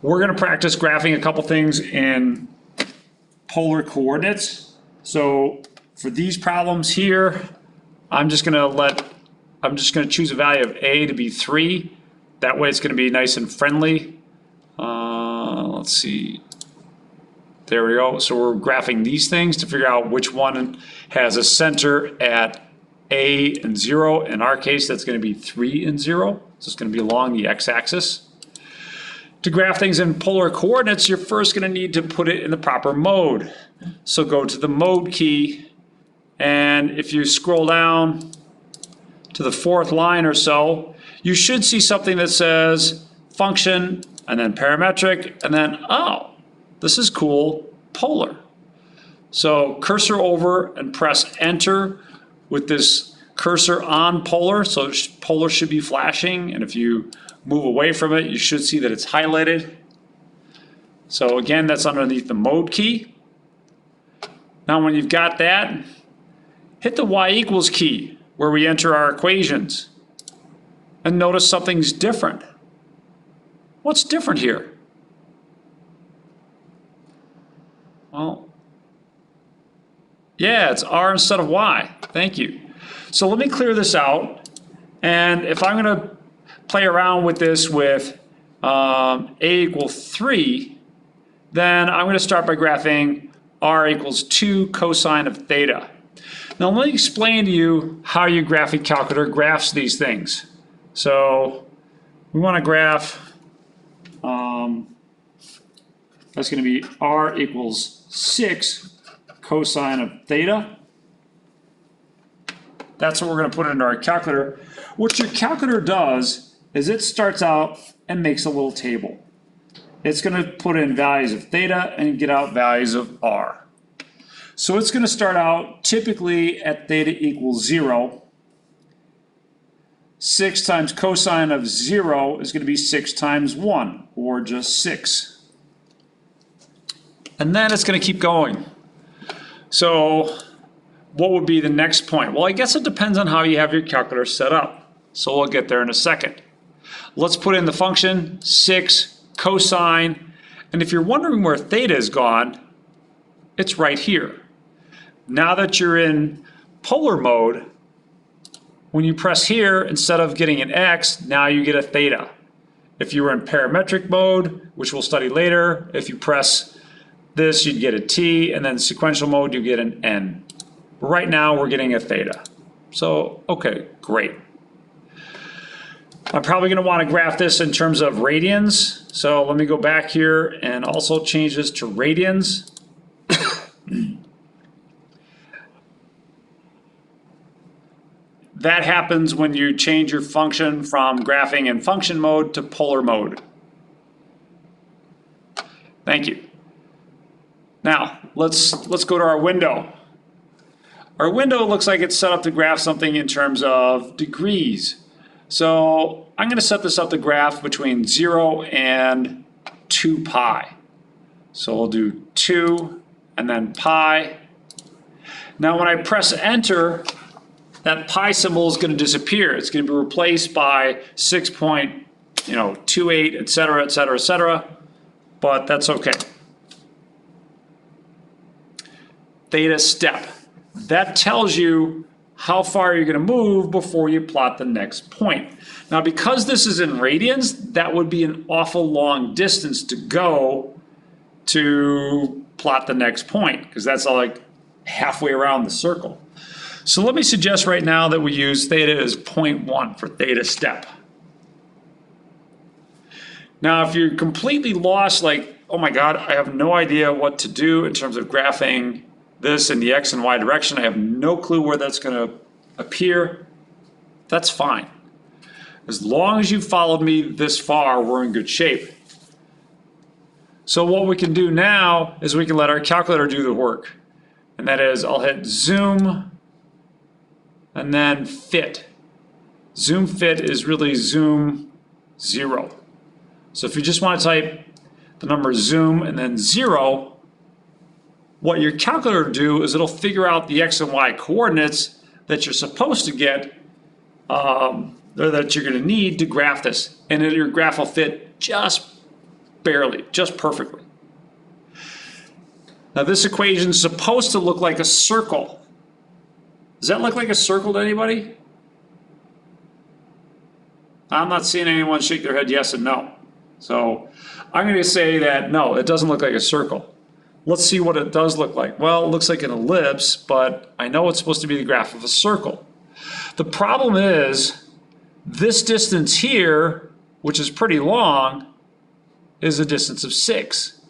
We're going to practice graphing a couple things in polar coordinates. So for these problems here, I'm just going to choose a value of a to be 3. That way it's going to be nice and friendly. Let's see. There we go. So we're graphing these things to figure out which one has a center at a and 0. In our case, that's going to be 3 and 0. So it's going to be along the x-axis. To graph things in polar coordinates, you're first going to need to put it in the proper mode. So go to the mode key, and if you scroll down to the 4th line or so, you should see something that says function, and then parametric, and then, oh, this is cool, polar. So cursor over and press enter with this cursor on polar, so polar should be flashing, and if you move away from it, you should see that it's highlighted. So again, that's underneath the mode key. Now when you've got that, hit the y equals key where we enter our equations. And notice something's different. What's different here? Well, yeah, it's r instead of y. Thank you. So let me clear this out. And if I'm going to play around with this with a equals 3, then I'm going to start by graphing r equals 2 cosine of theta. Now let me explain to you how your graphing calculator graphs these things. So we want to graph, that's going to be r equals 6 cosine of theta. That's what we're going to put into our calculator. What your calculator does is it starts out and makes a little table. It's going to put in values of theta and get out values of r. So it's going to start out typically at theta equals 0. 6 times cosine of 0 is going to be 6 times 1, or just 6. And then it's going to keep going. So what would be the next point? Well, I guess it depends on how you have your calculator set up. So we'll get there in a second. Let's put in the function 6 cosine. And if you're wondering where theta is gone, it's right here. Now that you're in polar mode, when you press here, instead of getting an x, now you get a theta. If you were in parametric mode, which we'll study later, if you press this, you'd get a t, and then sequential mode, you get an n. Right now, we're getting a theta. So, okay, great. I'm probably going to want to graph this in terms of radians. So let me go back here and also change this to radians. That happens when you change your function from graphing in function mode to polar mode. Thank you. Now, let's go to our window. Our window looks like it's set up to graph something in terms of degrees. So I'm going to set this up to graph between 0 and 2 pi. So we'll do 2 and then pi. Now when I press enter, that pi symbol is going to disappear. It's going to be replaced by 6.28, etc., etc., etc. But that's okay. Theta step. That tells you how far you're going to move before you plot the next point. Now, because this is in radians, that would be an awful long distance to go to plot the next point, because that's like halfway around the circle. So let me suggest right now that we use theta as 0.1 for theta step. Now, if you're completely lost, like, oh my God, I have no idea what to do in terms of graphing this in the x and y direction, I have no clue where that's going to appear, that's fine. As long as you followed me this far, we're in good shape. So what we can do now is we can let our calculator do the work. And that is, I'll hit zoom and then fit. Zoom fit is really zoom 0. So if you just want to type the number zoom and then 0, what your calculator will do is it'll figure out the x and y coordinates that you're supposed to get, or that you're going to need to graph this. And then your graph will fit just barely, just perfectly. Now this equation is supposed to look like a circle. Does that look like a circle to anybody? I'm not seeing anyone shake their head yes and no. So I'm going to say that no, it doesn't look like a circle. Let's see what it does look like. Well, it looks like an ellipse, but I know it's supposed to be the graph of a circle. The problem is this distance here, which is pretty long, is a distance of 6.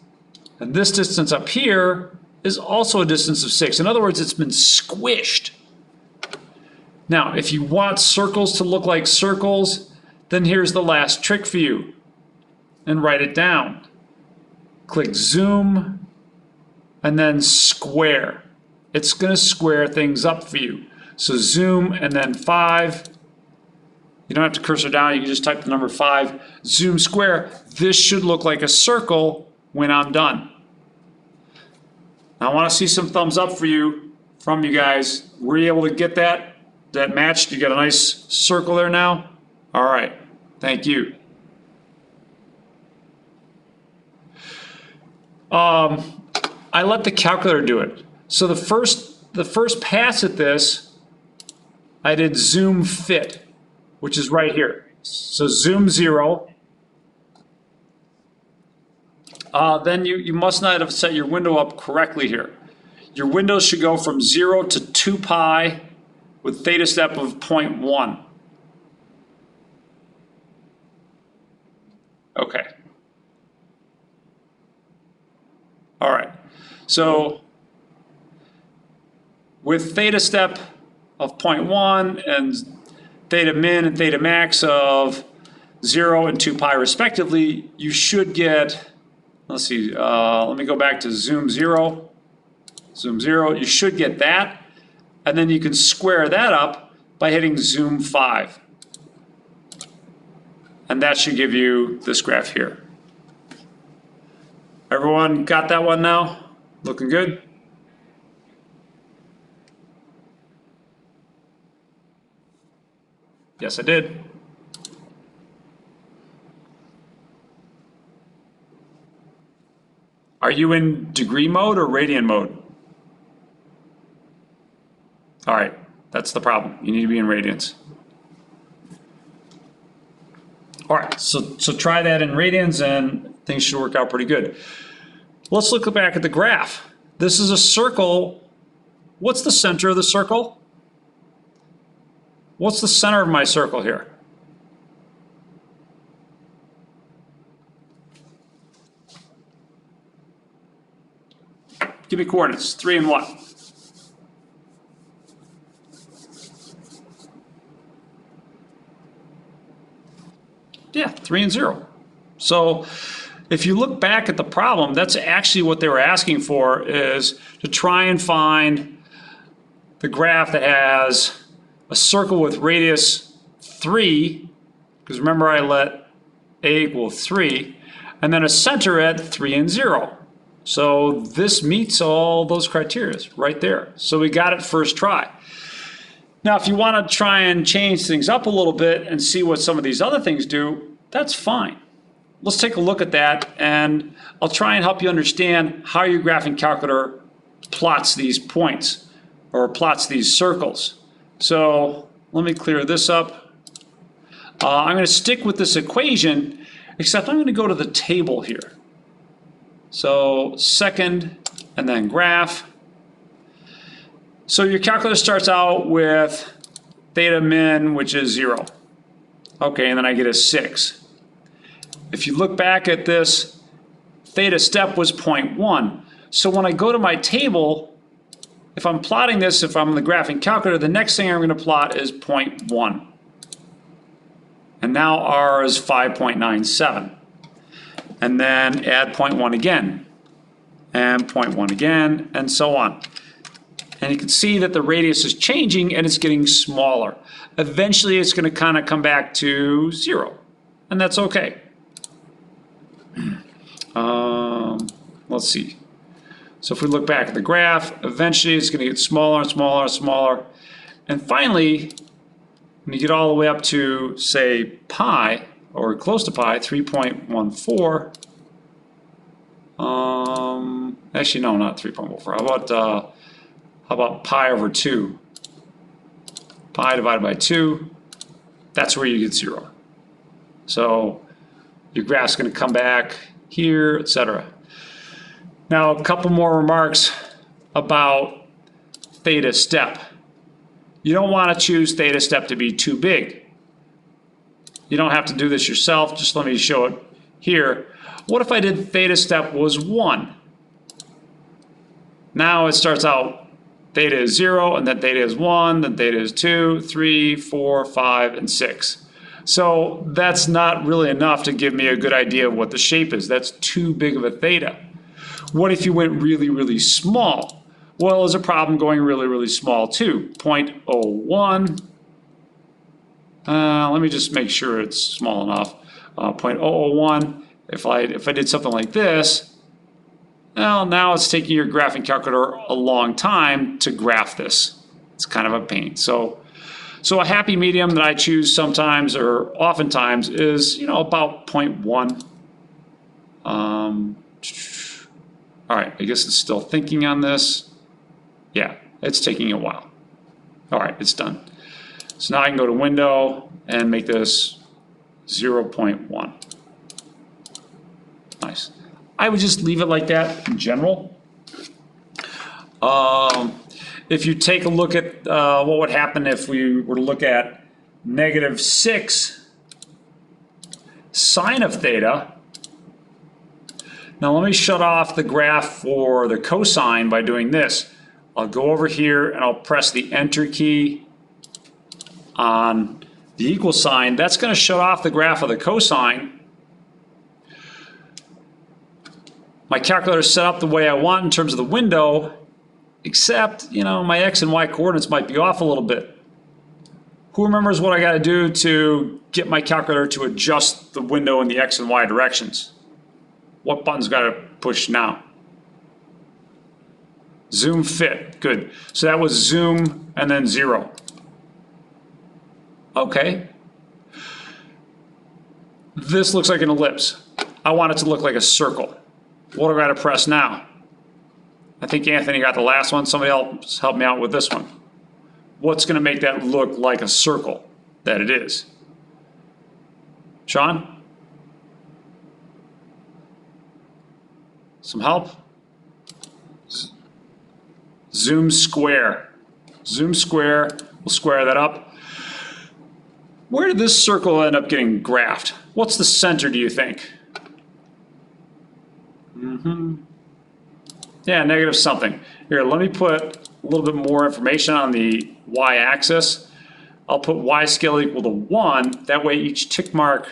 And this distance up here is also a distance of 6. In other words, it's been squished. Now, if you want circles to look like circles, then here's the last trick for you. And write it down. Click zoom and then square. It's going to square things up for you. So zoom and then 5. You don't have to cursor down, you can just type the number 5. Zoom square. This should look like a circle when I'm done. Now I want to see some thumbs up for you, from you guys. Were you able to get that? That matched? You got a nice circle there now? All right, thank you. I let the calculator do it. So the first pass at this, I did zoom fit, which is right here. So zoom 0. Then you must not have set your window up correctly here. Your window should go from 0 to 2 pi with theta step of 0.1. Okay. All right. So with theta step of 0.1 and theta min and theta max of 0 and 2 pi respectively, you should get, let's see, let me go back to zoom 0. Zoom 0, you should get that. And then you can square that up by hitting zoom 5. And that should give you this graph here. Everyone got that one now? Looking good? Yes, I did. Are you in degree mode or radian mode? All right, that's the problem. You need to be in radians. All right, so try that in radians and things should work out pretty good. Let's look back at the graph. This is a circle. What's the center of the circle? What's the center of my circle here? Give me coordinates, 3 and what? Yeah, 3 and 0. So if you look back at the problem, that's actually what they were asking for, is to try and find the graph that has a circle with radius 3, because remember I let a equal 3, and then a center at 3 and 0. So this meets all those criteria right there. So we got it first try. Now if you want to try and change things up a little bit and see what some of these other things do, that's fine. Let's take a look at that, and I'll try and help you understand how your graphing calculator plots these points or plots these circles. So let me clear this up. I'm going to stick with this equation, except I'm going to go to the table here. So second and then graph. So your calculator starts out with theta min, which is 0. Okay, and then I get a 6. If you look back at this, theta step was 0.1. So when I go to my table, if I'm plotting this, if I'm in the graphing calculator, the next thing I'm going to plot is 0.1. And now R is 5.97. And then add 0.1 again, and 0.1 again, and so on. And you can see that the radius is changing and it's getting smaller. Eventually it's going to kind of come back to 0, and that's okay. Let's see. So if we look back at the graph, eventually it's going to get smaller and smaller and smaller. And finally, when you get all the way up to, say, pi, or close to pi, 3.14, Actually, no, not 3.14. How about pi over 2? Pi divided by 2, that's where you get 0. So your graph's going to come back here, etc. Now, a couple more remarks about theta step. You don't want to choose theta step to be too big. You don't have to do this yourself, just let me show it here. What if I did theta step was 1? Now it starts out theta is 0, and then theta is 1, then theta is 2, 3, 4, 5, and 6. So that's not really enough to give me a good idea of what the shape is. That's too big of a theta. What if you went really, really small? Well, there's a problem going really, really small too. 0.01. Let me just make sure it's small enough. 0.001. If I did something like this, well, now it's taking your graphing calculator a long time to graph this. It's kind of a pain. So a happy medium that I choose sometimes or oftentimes is, about 0.1. All right, I guess it's still thinking on this. Yeah, it's taking a while. All right, it's done. So now I can go to Window and make this 0.1. Nice. I would just leave it like that in general. If you take a look at what would happen if we were to look at -6 sine of theta. Now let me shut off the graph for the cosine by doing this. I'll go over here and I'll press the Enter key on the equal sign. That's going to shut off the graph of the cosine. My calculator is set up the way I want in terms of the window, except, my x and y coordinates might be off a little bit. Who remembers what I got to do to get my calculator to adjust the window in the x and y directions? What button's got to push now? Zoom fit. Good. So that was zoom and then 0. Okay. This looks like an ellipse. I want it to look like a circle. What do I got to press now? I think Anthony got the last one. Somebody else help me out with this one. What's going to make that look like a circle that it is? Sean? Some help? Zoom square. Zoom square. We'll square that up. Where did this circle end up getting graphed? What's the center, do you think? Yeah, negative something. Here, let me put a little bit more information on the y-axis. I'll put y scale equal to 1. That way each tick mark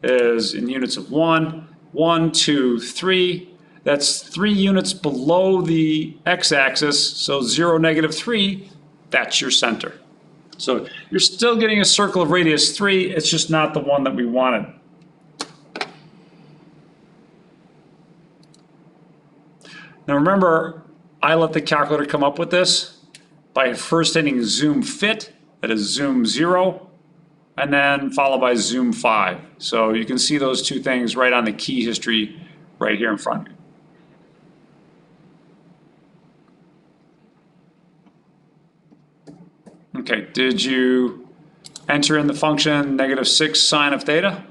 is in units of 1. 1, 2, 3. That's 3 units below the x-axis. So 0, -3, that's your center. So you're still getting a circle of radius 3. It's just not the one that we wanted. Now remember, I let the calculator come up with this by first hitting zoom fit, that is zoom 0, and then followed by zoom 5. So you can see those two things right on the key history right here in front of you. Okay, did you enter in the function -6 sine of theta?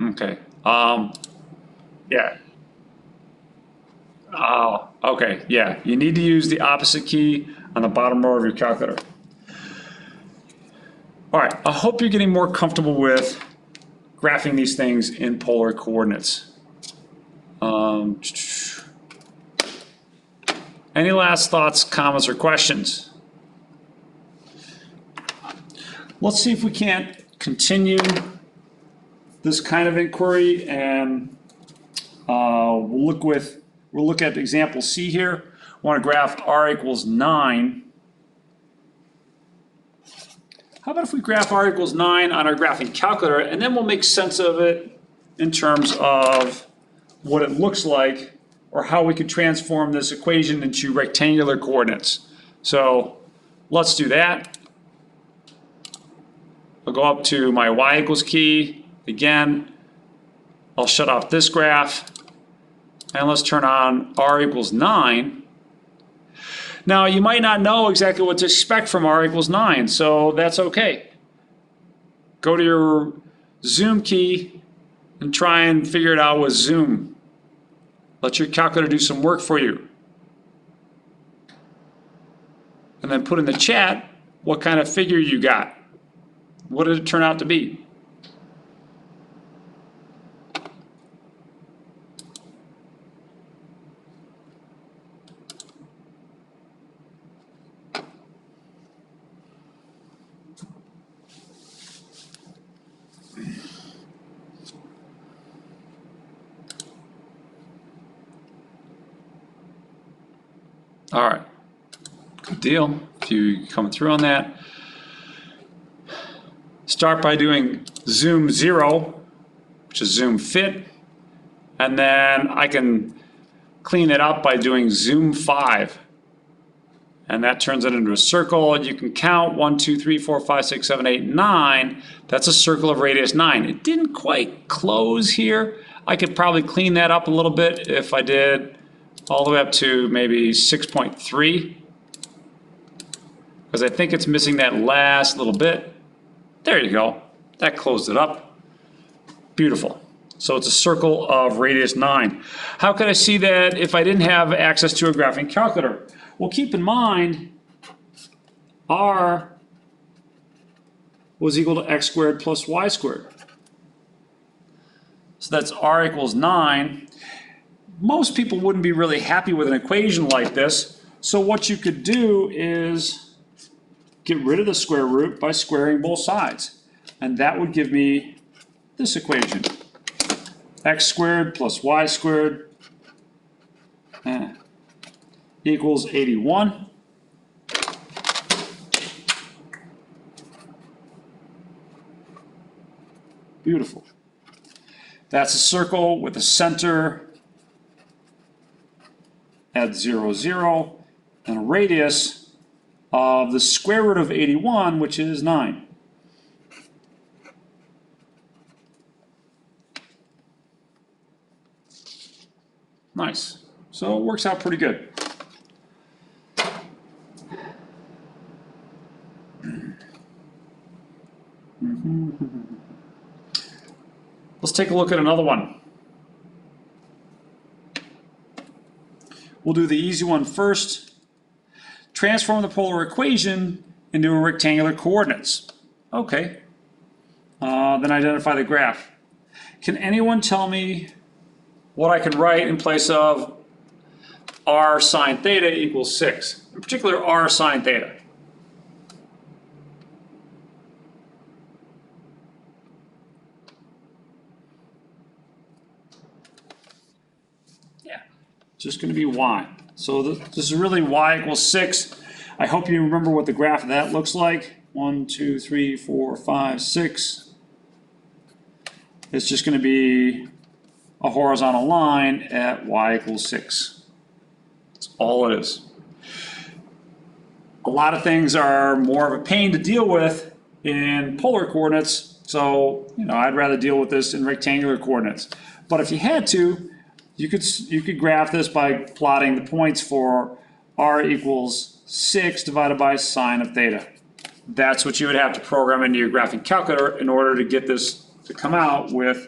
Okay, yeah. Oh, okay, yeah. You need to use the opposite key on the bottom row of your calculator. All right, I hope you're getting more comfortable with graphing these things in polar coordinates. Any last thoughts, comments, or questions? Let's see if we can't continue this kind of inquiry, and we'll look at example C here. I want to graph r equals 9. How about if we graph r equals 9 on our graphing calculator, and then we'll make sense of it in terms of what it looks like, or how we could transform this equation into rectangular coordinates. So let's do that. I'll go up to my y equals key. Again, I'll shut off this graph. And let's turn on r equals 9. Now, you might not know exactly what to expect from r equals 9, so that's okay. Go to your zoom key and try and figure it out with zoom. Let your calculator do some work for you. And then put in the chat what kind of figure you got. What did it turn out to be? All right, good deal. If you coming through on that. Start by doing zoom 0, which is zoom fit, and then I can clean it up by doing zoom 5, and that turns it into a circle. You can count 1, 2, 3, 4, 5, 6, 7, 8, 9. That's a circle of radius 9. It didn't quite close here. I could probably clean that up a little bit if I did all the way up to maybe 6.3, because I think it's missing that last little bit. There you go. That closed it up. Beautiful. So it's a circle of radius 9. How could I see that if I didn't have access to a graphing calculator? Well, keep in mind, r was equal to x squared plus y squared. So that's r equals 9. Most people wouldn't be really happy with an equation like this. So what you could do is get rid of the square root by squaring both sides. And that would give me this equation. X squared plus y squared equals 81. Beautiful. That's a circle with a center at 0, 0, and a radius of the square root of 81, which is 9. Nice. So it works out pretty good. Let's take a look at another one. We'll do the easy one first. Transform the polar equation into a rectangular coordinates. Okay. Then identify the graph. Can anyone tell me what I can write in place of r sine theta equals 6? In particular, r sine theta. Yeah, just going to be y. So this is really y equals 6. I hope you remember what the graph of that looks like. 1, 2, 3, 4, 5, 6. It's just going to be a horizontal line at y equals 6. That's all it is. A lot of things are more of a pain to deal with in polar coordinates, so I'd rather deal with this in rectangular coordinates. But if you had to, you could graph this by plotting the points for r equals 6 divided by sine of theta. That's what you would have to program into your graphing calculator in order to get this to come out with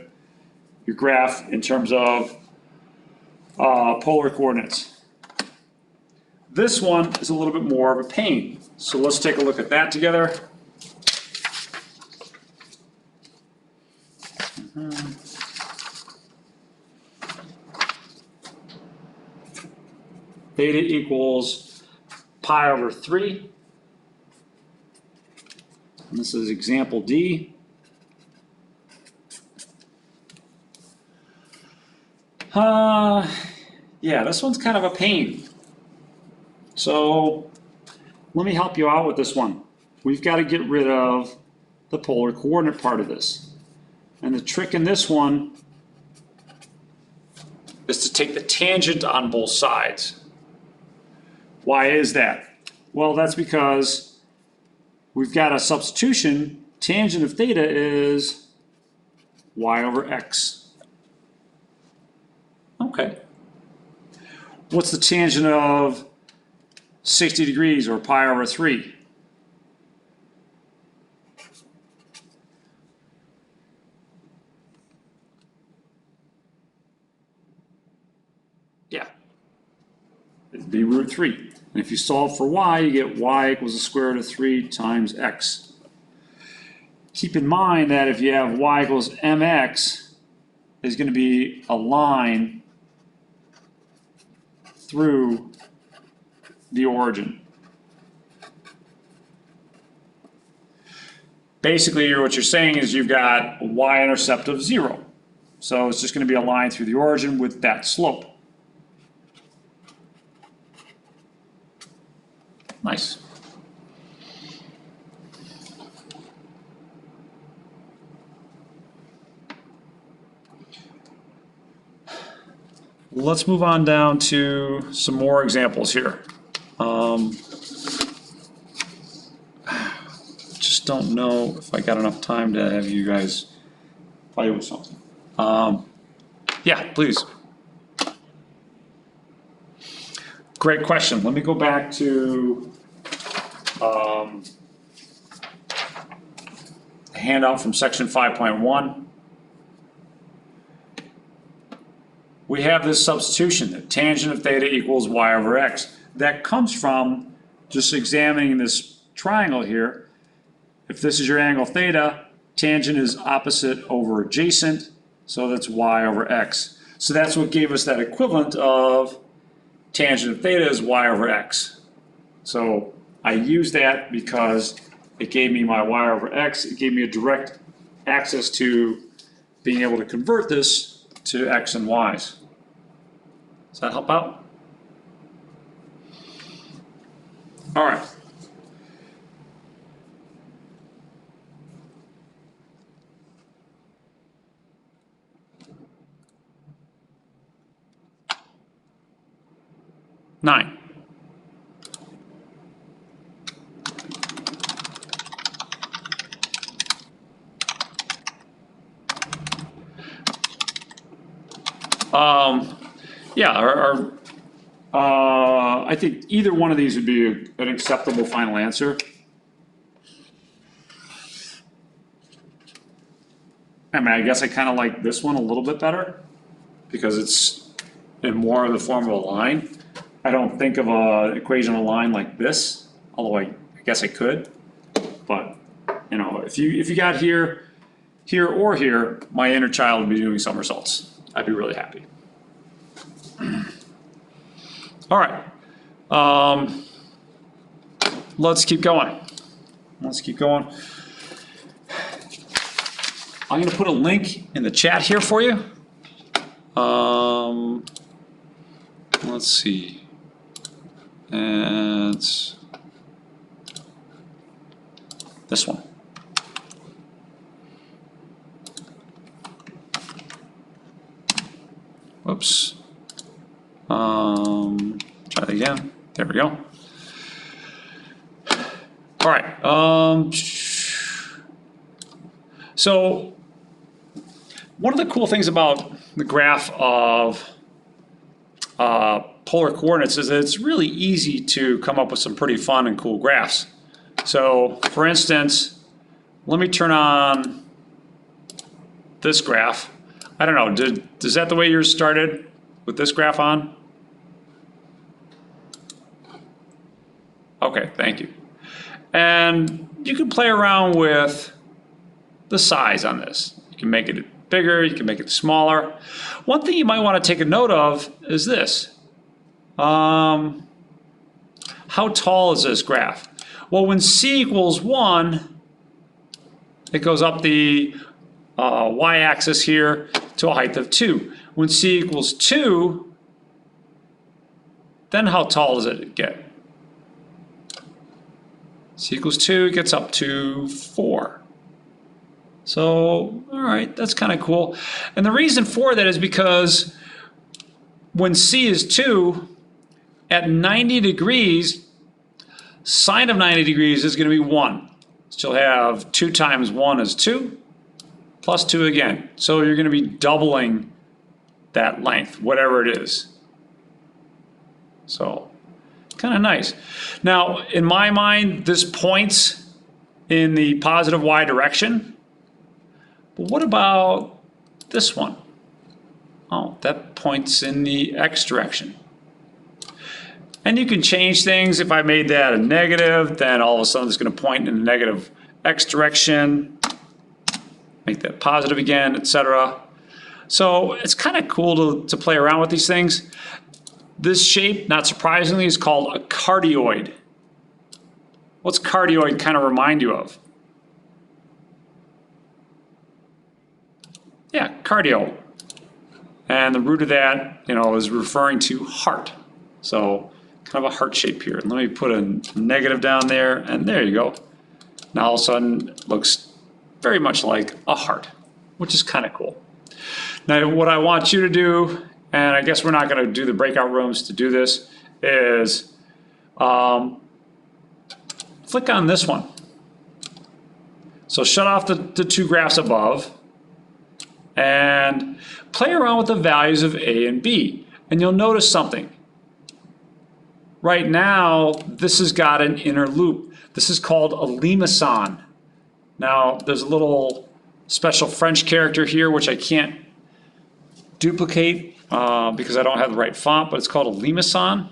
your graph in terms of polar coordinates. This one is a little bit more of a pain. So let's take a look at that together. Theta equals pi over 3. And this is example D. Yeah, this one's kind of a pain. So let me help you out with this one. We've got to get rid of the polar coordinate part of this. And the trick in this one is to take the tangent on both sides. Why is that? Well, that's because we've got a substitution. Tangent of theta is y over x. Okay. what's the tangent of 60 degrees or pi over 3? Yeah, it'd be root 3. And if you solve for y, you get y equals the square root of 3 times x. Keep in mind that if you have y equals mx, there's going to be a line through the origin. Basically, what you're saying is you've got a y-intercept of 0. So it's just going to be a line through the origin with that slope. Nice. Let's move on down to some more examples here. Just don't know if I got enough time to have you guys play with something. Yeah, please. Great question. Let me go back to the handout from section 5.1. We have this substitution that tangent of theta equals y over x. That comes from just examining this triangle here. If this is your angle theta, tangent is opposite over adjacent, so that's y over x. So that's what gave us that equivalent of tangent of theta is y over x. So I used that because it gave me my y over x. It gave me a direct access to being able to convert this to x and y's. Does that help out? All right. Nine. Yeah, I think either one of these would be an acceptable final answer. I mean, I guess I kind of like this one a little bit better because it's in more of the form of a line. I don't think of an equation of a line like this, although I guess I could. But, you know, if you got here, or here, my inner child would be doing somersaults. I'd be really happy. All right. Let's keep going. Let's keep going. I'm going to put a link in the chat here for you. Let's see. And this one. Whoops. Try that again. There we go. All right. So one of the cool things about the graph of polar coordinates is that it's really easy to come up with some pretty fun and cool graphs. So for instance, let me turn on this graph. I don't know, is that the way yours started with this graph on? Okay, thank you. And you can play around with the size on this. You can make it bigger, you can make it smaller. One thing you might want to take a note of is this. How tall is this graph? Well, when c equals 1, it goes up the y-axis here to a height of 2. When c equals 2, then how tall does it get? C equals 2, it gets up to 4. So, all right, that's kind of cool. And the reason for that is because when c is 2, at 90 degrees, sine of 90 degrees is going to be 1. So you'll have 2 times 1 is 2, plus 2 again. So you're going to be doubling that length, whatever it is. So kind of nice. Now, in my mind, this points in the positive y direction. But what about this one? Oh, that points in the x direction. And you can change things. If I made that a negative, then all of a sudden it's going to point in the negative x direction. Make that positive again, etc. So it's kind of cool to play around with these things. This shape, not surprisingly, is called a cardioid. What's cardioid kind of remind you of? Yeah, cardio. And the root of that, is referring to heart. So kind of a heart shape here. And let me put a negative down there, and there you go. Now all of a sudden it looks very much like a heart, which is kind of cool. Now what I want you to do, and I guess we're not going to do the breakout rooms to do this, is click on this one. So shut off the two graphs above and play around with the values of A and B. And you'll notice something. Right now, this has got an inner loop. This is called a limacon. Now, there's a little special French character here, which I can't duplicate because I don't have the right font, but it's called a limacon.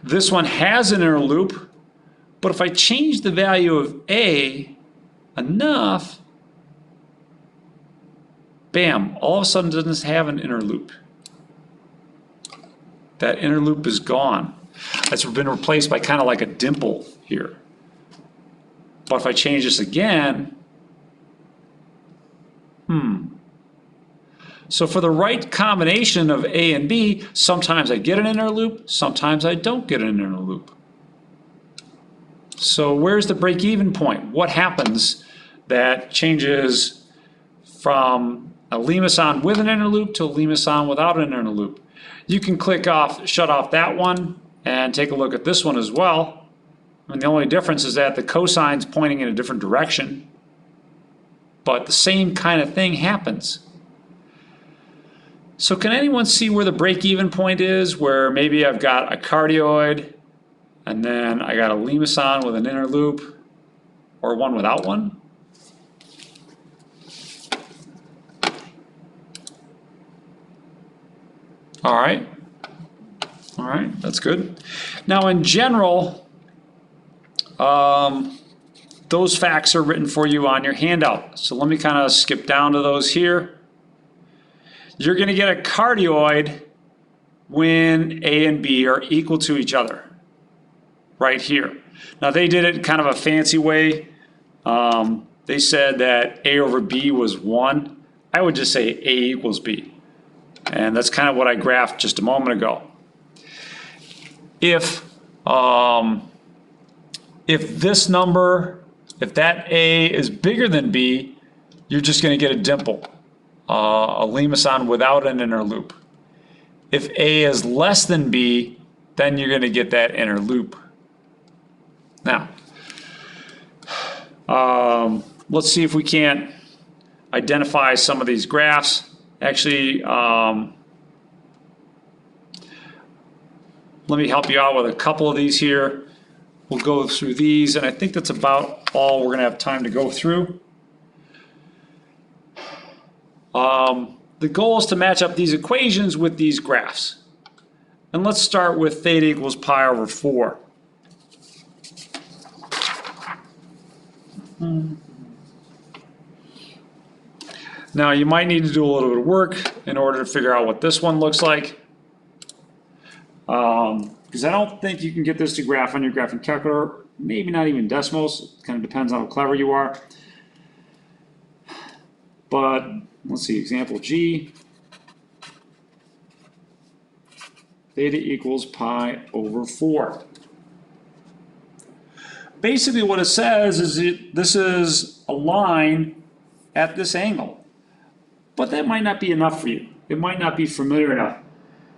This one has an inner loop, but if I change the value of A enough, bam, all of a sudden it doesn't have an inner loop. That inner loop is gone. It's been replaced by kind of like a dimple here. But if I change this again, So for the right combination of A and B, sometimes I get an inner loop, sometimes I don't get an inner loop. So where's the break-even point? What happens that changes from a limacon with an inner loop to a limacon without an inner loop? You can shut off that one and take a look at this one as well. And the only difference is that the cosine's pointing in a different direction, but the same kind of thing happens. So can anyone see where the break-even point is, where maybe I've got a cardioid and then I got a limacon with an inner loop, or one without one? All right, that's good. Now in general, those facts are written for you on your handout. So let me kind of skip down to those here. You're going to get a cardioid when A and B are equal to each other, right here. Now they did it in kind of a fancy way. They said that A over B was 1. I would just say A equals B. And that's kind of what I graphed just a moment ago. If this number, if that A is bigger than B, you're just going to get a dimple, a limacon without an inner loop. If A is less than B, then you're going to get that inner loop. Now, let's see if we can't identify some of these graphs. Actually, let me help you out with a couple of these here. We'll go through these, and I think that's about all we're going to have time to go through. The goal is to match up these equations with these graphs. And let's start with theta equals pi over 4. Now you might need to do a little bit of work in order to figure out what this one looks like. Because I don't think you can get this to graph on your graphing calculator, maybe not even decimals. It kind of depends on how clever you are. But let's see, example G. Theta equals pi over 4. Basically what it says is this is a line at this angle. But that might not be enough for you. It might not be familiar enough.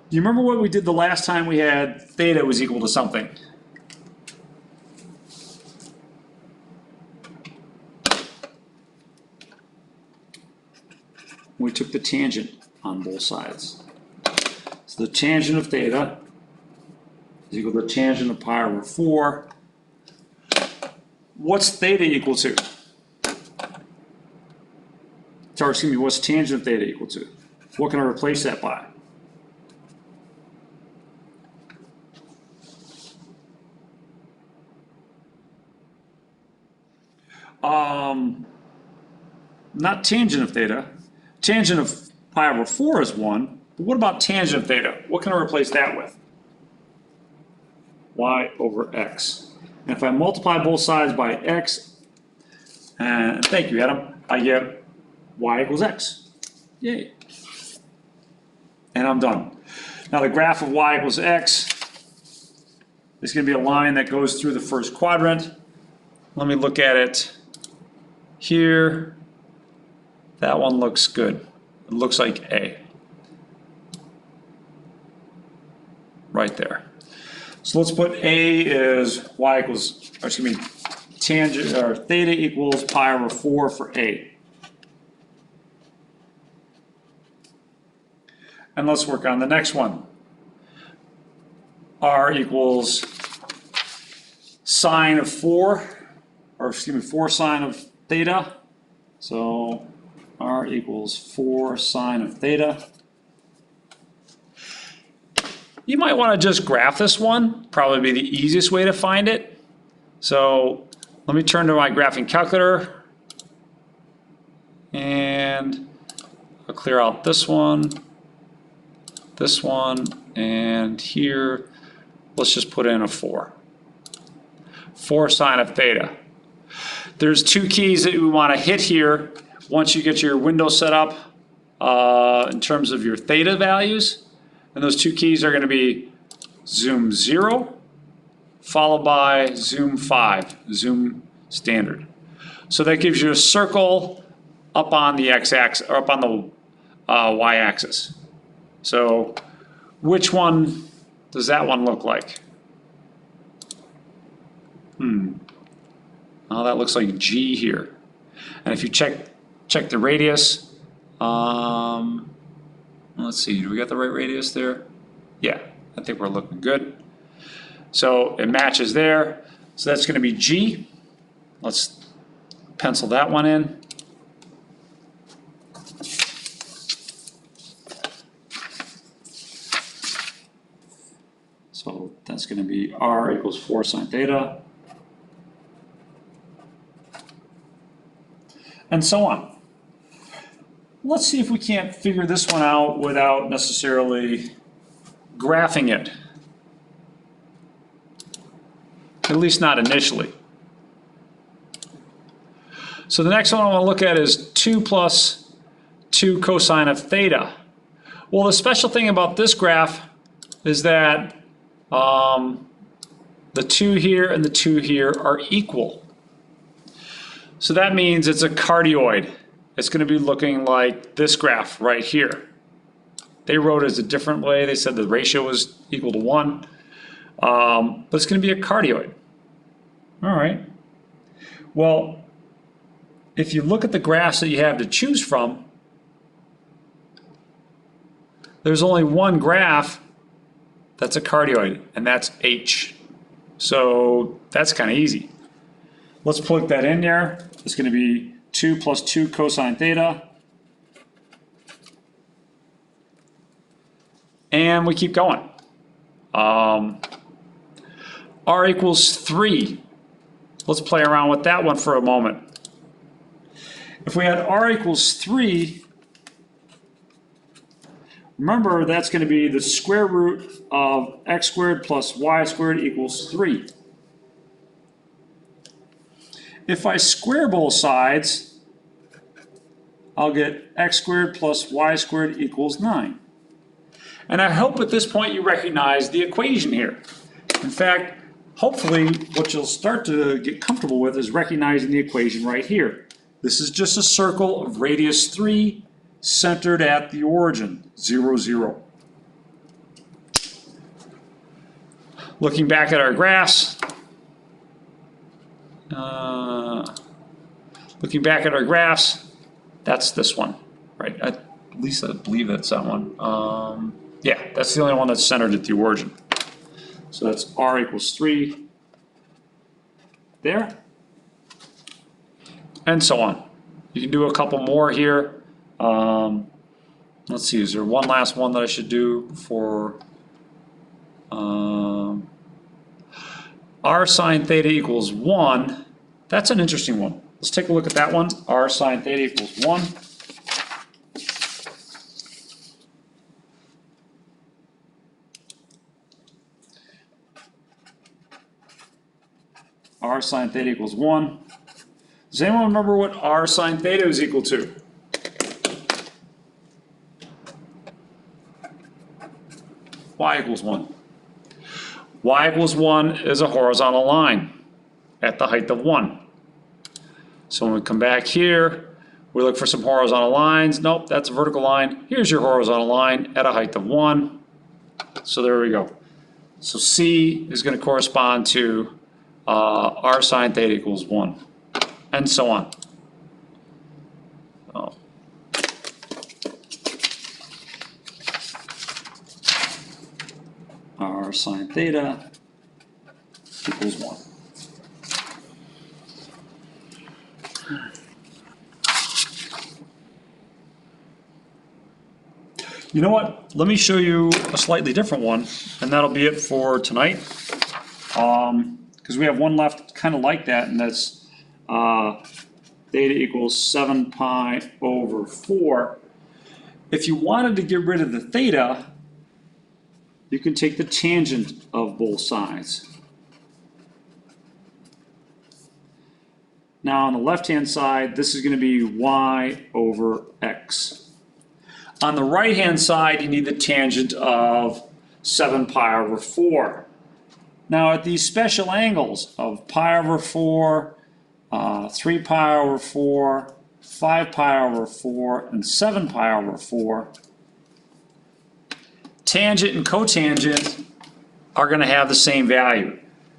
Do you remember what we did the last time we had theta was equal to something? We took the tangent on both sides. So the tangent of theta is equal to tangent of pi over 4. What's theta equal to? Sorry, excuse me, what's tangent of theta equal to? What can I replace that by? Not tangent of theta. Tangent of pi over 4 is 1. But what about tangent of theta? What can I replace that with? Y over x. And if I multiply both sides by x, and thank you, Adam, I get y equals x. Yay. And I'm done. Now the graph of y equals x is going to be a line that goes through the first quadrant. Let me look at it here. That one looks good. It looks like A. Right there. So let's put A is y equals, or excuse me, tangent, or theta equals pi over 4 for A. And let's work on the next one. R equals sine of 4, or excuse me, 4 sine of theta. So R equals 4 sine of theta. You might want to just graph this one, probably be the easiest way to find it. So let me turn to my graphing calculator and I'll clear out this one, and here, let's just put in a 4. 4 sine of theta. There's two keys that we want to hit here once you get your window set up in terms of your theta values. And those two keys are going to be zoom 0 followed by zoom 5, zoom standard. So that gives you a circle up on the x-axis, or up on the y-axis. So which one does that one look like? Oh, that looks like G here. And if you check the radius, let's see, do we got the right radius there? Yeah, I think we're looking good. So it matches there. So that's going to be G. Let's pencil that one in. So that's going to be R equals 4 sine theta. And so on. Let's see if we can't figure this one out without necessarily graphing it. At least not initially. So the next one I want to look at is 2 plus 2 cosine of theta. Well, the special thing about this graph is that the 2 here and the 2 here are equal. So that means it's a cardioid. It's going to be looking like this graph right here. They wrote it as a different way. They said the ratio was equal to 1. But it's going to be a cardioid. All right. Well, if you look at the graphs that you have to choose from, there's only one graph that's a cardioid, and that's H. So that's kind of easy. Let's plug that in there. It's going to be 2 plus 2 cosine theta. And we keep going. R equals 3. Let's play around with that one for a moment. If we had R equals 3, remember that's going to be the square root of x squared plus y squared equals 3. If I square both sides, I'll get x squared plus y squared equals 9. And I hope at this point you recognize the equation here. In fact, hopefully what you'll start to get comfortable with is recognizing the equation right here. This is just a circle of radius 3 centered at the origin, 0, 0. Looking back at our graphs, that's this one, right? At least I believe that's that one. Yeah, that's the only one that's centered at the origin. So that's r equals 3 there. And so on. You can do a couple more here. Let's see, is there one last one that I should do for r sine theta equals 1? That's an interesting one. Let's take a look at that one. R sine theta equals 1. R sine theta equals 1. Does anyone remember what r sine theta is equal to? Y equals 1. Y equals 1 is a horizontal line at the height of 1. So when we come back here, we look for some horizontal lines. Nope, that's a vertical line. Here's your horizontal line at a height of 1. So there we go. So C is going to correspond to r sine theta equals 1, and so on. Oh. R sine theta equals 1. You know what? Let me show you a slightly different one, and that'll be it for tonight. Because we have one left kind of like that, and that's theta equals 7 pi over 4. If you wanted to get rid of the theta, you can take the tangent of both sides. Now on the left-hand side, this is going to be y over x. On the right-hand side, you need the tangent of 7 pi over 4. Now at these special angles of pi over 4, 3 pi over 4, 5 pi over 4, and 7 pi over 4, tangent and cotangent are going to have the same value.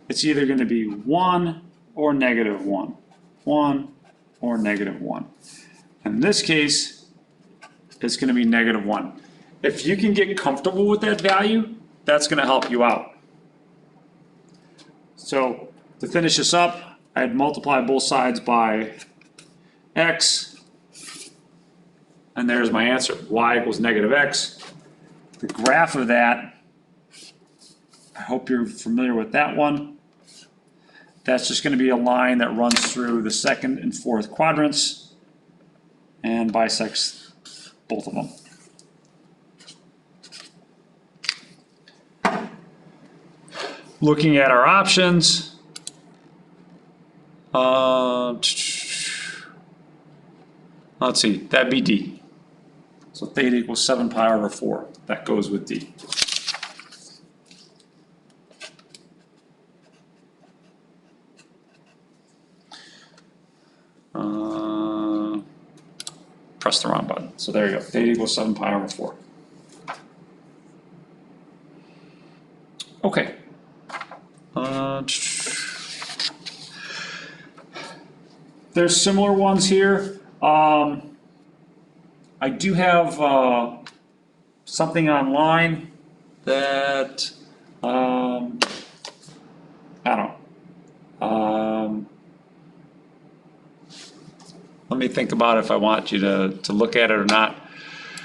It's either going to be 1 or negative 1. 1 or negative 1. In this case, it's going to be negative 1. If you can get comfortable with that value, that's going to help you out. So to finish this up, I'd multiply both sides by x, and there's my answer. Y equals negative x. The graph of that, I hope you're familiar with that one. That's just going to be a line that runs through the second and fourth quadrants and bisects both of them. Looking at our options, let's see, that'd be D. So theta equals 7 pi over 4. That goes with D. Press the wrong button. So there you go. Theta equals 7 pi over 4. Okay. There's similar ones here. I do have something online that I don't know. Let me think about if I want you to look at it or not.